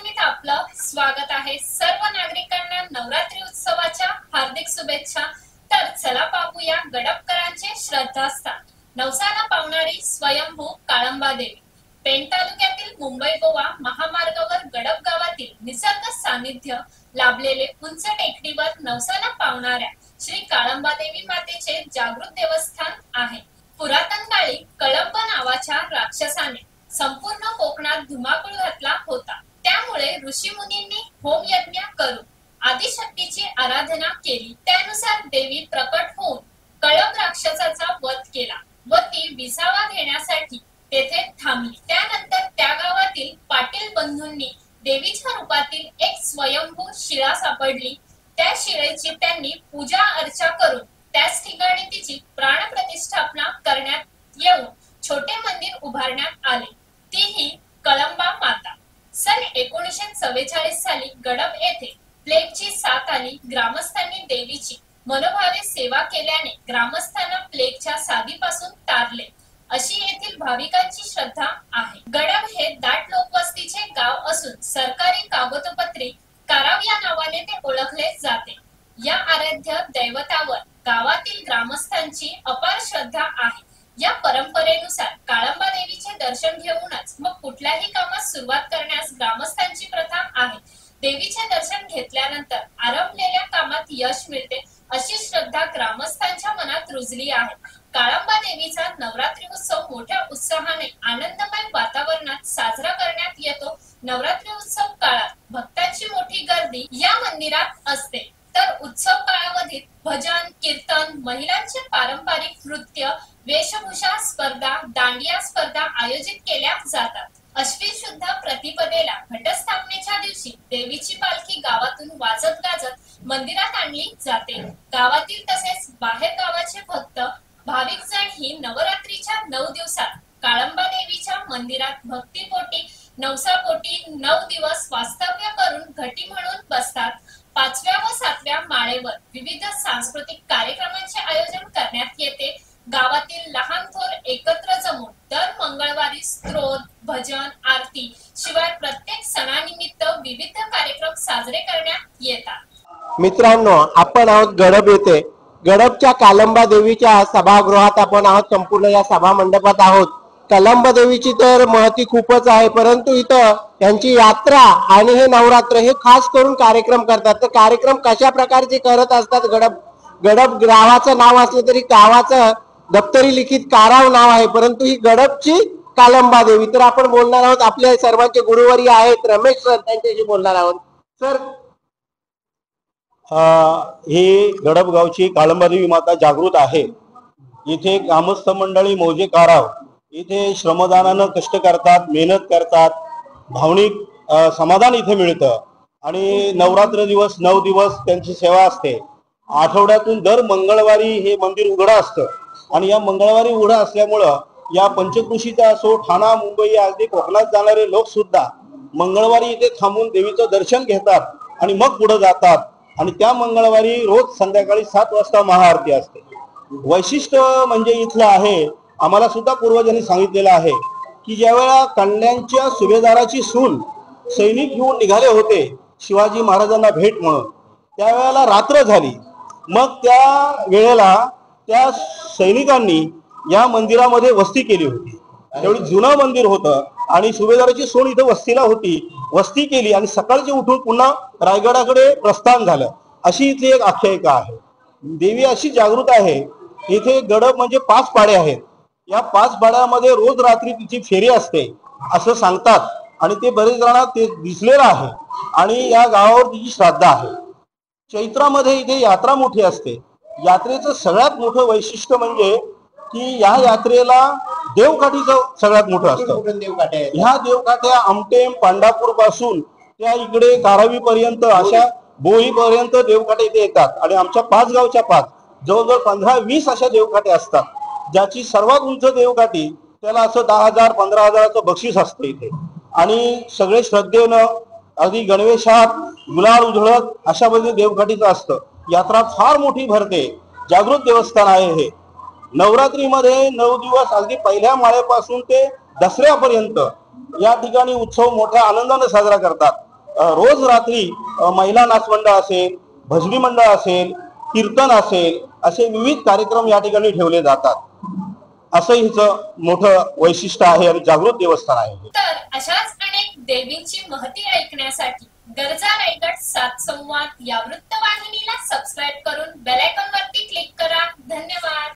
बातमीत आपलं स्वागत आहे। सर्व नागरिकांना नवरात्री उत्सवाच्या हार्दिक शुभेच्छा। तर चला पाहूया गडपकरांचे श्रद्धास्थान। नवसाला पावणारी स्वयंभू काळंबा देवी। पेण तालुक्यातील मुंबई गोवा महामार्गावर गडप गावातील निसर्ग सानिध्य लाभलेले उंच टेकडीवर नवसाला पावणाऱ्या श्री काळंबा देवी मातेचे जागृत देवस्थान आहे। पुरातन काळी कळंब नावाच्या राक्षसाने संपूर्ण कोकणात धुमाकूळ घातला होता। त्यामुळे ऋषी मुनींनी होम यज्ञ करून आदिशक्तीची आराधना केली। त्यानुसार देवी प्रकट होऊन कळंब राक्षसाचा वध केला व ती विसावा घेण्यासाठी तेथे थांबली। त्यानंतर त्या गावातील पाटील बंधूंनी देवीच्या रूपातील एक स्वयंभू शिळा सापडली। त्या शिळेची त्यांनी पूजा अर्चा करून त्याच ठिकाणी तिची प्राण प्रतिष्ठापना करण्यात येऊन छोटे मंदिर उभारण्यात आले, तीही कळंबा माता। सन 1944 साली गडप येथे प्लेगची साथ आली। ग्रामस्थांनी देवीची मनोभावे सेवा केल्याने ग्रामस्थांना प्लेगच्या साथीपासून तारले, अशी येथील भाविकांची श्रद्धा आहे। गडप हे दाट लोकवस्तीचे गाव असून सरकारी कागदोपत्री काराव या नावाने ते ओळखले जाते। या आराध्य दैवतावर गावातील ग्रामस्थांची अपार श्रद्धा आहे। या परंपरेनुसार काळंबा देवीचे दर्शन घेऊनच मग कुठल्याही कामास सुरुवात करण्यास ग्रामस्थांची प्रथा आहे। देवीचे दर्शन घेतल्यानंतर आरंभलेल्या कामात यश मिळते, अशी श्रद्धा ग्रामस्थांच्या मनात रुजली आहे। काळंबा देवीचा नवरात्री उत्सव मोठ्या उत्साहाने आनंदमय वातावरणात साजरा करण्यात येतो। नवरात्री उत्सव काळात भक्तांची मोठी गर्दी या मंदिरात असते। तर उत्सव काळावधीत भजन कीर्तन, महिलांचे पारंपरिक नृत्य, वेशभूषा स्पर्धा, दांडिया स्पर्धा आयोजित केल्या जातात। अश्विन शुद्ध प्रतिपदेला घटस्थापनेच्या दिवशी देवीची पालखी गावातून वाजत गाजत मंदिरात आणली जाते। गावातील तसेच बाहेर गावाचे भक्त भाविक जण ही नवरात्रीच्या 9 दिवसात काळंबा देवीच्या मंदिरात भक्तीपोटी नवसापोटी 9 दिवस वास्तव्य करून घटी म्हणून बसतात। 5व्या व 7व्या माळेवर विविध सांस्कृतिक कार्यक्रमांचे आयोजन करण्यात येते। गावातील लहान थोर एकत्र जमून दर मंगळवारी स्तोत्र, भजन, आरती शिवाय प्रत्येक सणानिमित्त विविध कार्यक्रम साजरे करण्यात येतात। मित्रांनो, आपण आहोत गडप येथे। गडपच्या काळंबा देवीच्या सभागृहात आपण आहोत। संपूर्ण या सभा मंडपात आहोत। काळंबा देवीची तर महती खूपच आहे, परंतु इथं त्यांची यात्रा आणि हे नवरात्र हे खास करून कार्यक्रम करतात। तर कार्यक्रम कशा प्रकारचे करत असतात? गडप गावाचं नाव असलं तरी गावाचं दप्तरी लिखित काराव नाव आहे, परंतु ही गडपची काळंबा देवी। तर आपण बोलणार आहोत, आपल्या सर्वांचे गुरुवर्य आहेत रमेश सर, त्यांच्याशी बोलणार आहोत। सर, ही गडप गावची काळंबा देवी माता जागृत आहे। इथे ग्रामस्थ मंडळी मौजे काराव इथे श्रमदानानं कष्ट करतात, मेहनत करतात, भावनिक समाधान इथे मिळतं। आणि नवरात्र दिवस 9 दिवस त्यांची सेवा असते। आठवड्यातून दर मंगळवारी हे मंदिर उघडं असतं आणि या मंगळवारी उघडं असल्यामुळं या पंचक्रोशीचा असो, ठाणा, मुंबई अगदी कोकणात जाणारे लोक सुद्धा मंगळवारी इथे थांबून देवीचं दर्शन घेतात आणि मग पुढे जातात। आणि त्या मंगळवारी रोज संध्याकाळी 7 वाजता महाआरती असते। वैशिष्ट्य म्हणजे इथलं आहे, आम्हाला सुद्धा पूर्वजांनी सांगितलेलं आहे की ज्यावेळेला कल्याणच्या सुभेदाराची सून सैनिक घेऊन निघाले होते शिवाजी महाराजांना भेट म्हणून, त्यावेळेला रात्र झाली। मग त्या वेळेला त्या सैनिकांनी या मंदिरामध्ये वस्ती केली होती। एवढी जुनं मंदिर होतं आणि सुभेदाराची सून इथं वस्तीला होती, वस्ती केली आणि सकाळचे उठून पुन्हा रायगडाकडे प्रस्थान झालं, अशी इथली एक आख्यायिका आहे। देवी अशी जागृत आहे। इथे गडप म्हणजे 5 पाडे आहेत। या 5 पाड्यामध्ये रोज रात्री तिची फेरी असते असं सांगतात आणि ते बरेच जणांना ते दिसलेलं आहे आणि या गावावर तिची श्रद्धा आहे। चैत्रामध्ये इथे यात्रा मोठी असते। यात्रेचं सगळ्यात मोठं वैशिष्ट्य म्हणजे की या यात्रेला देवकाठीचं सगळ्यात मोठं असतं। ह्या देवकाठ्या आमटेम पांडापूर पासून त्या इकडे कारावी पर्यंत अशा बोई पर्यंत देवकाठे इथे येतात आणि आमच्या 5 गावच्या 5 जवळजवळ 15-20 अशा देवकाठ्या असतात। ज्याची सर्वात उंच देवकाठी त्याला असं 10,000 15,000चं बक्षीस असतं इथे आणि सगळे श्रद्धेनं अगदी गणवेशात गुलाल उधळत अशा पद्धतीने देवकाठीचं असतं। यात्रा फार मोठी भरते। जागृत देवस्थान आहे हे। नवरात्रीमध्ये 9 दिवस अगदी पहिल्या माळेपासून ते दसऱ्यापर्यंत या ठिकाणी उत्सव मोठ्या आनंदाने साजरा करतात। रोज रात्री महिला नाचमंडळ असेल, भजनी मंडळ असेल, कीर्तन असेल, असे विविध कार्यक्रम या ठिकाणी ठेवले जातात. असं हिचं मोठं वैशिष्ट्य आहे आणि जागृत देवस्थान आहे. तर अशाच अनेक देवींची महती ऐकण्यासाठी गरजा रायगड 7 संवाद या वृत्तवाहिनीला सबस्क्राईब करून बेल आयकॉन वरती क्लिक करा. धन्यवाद.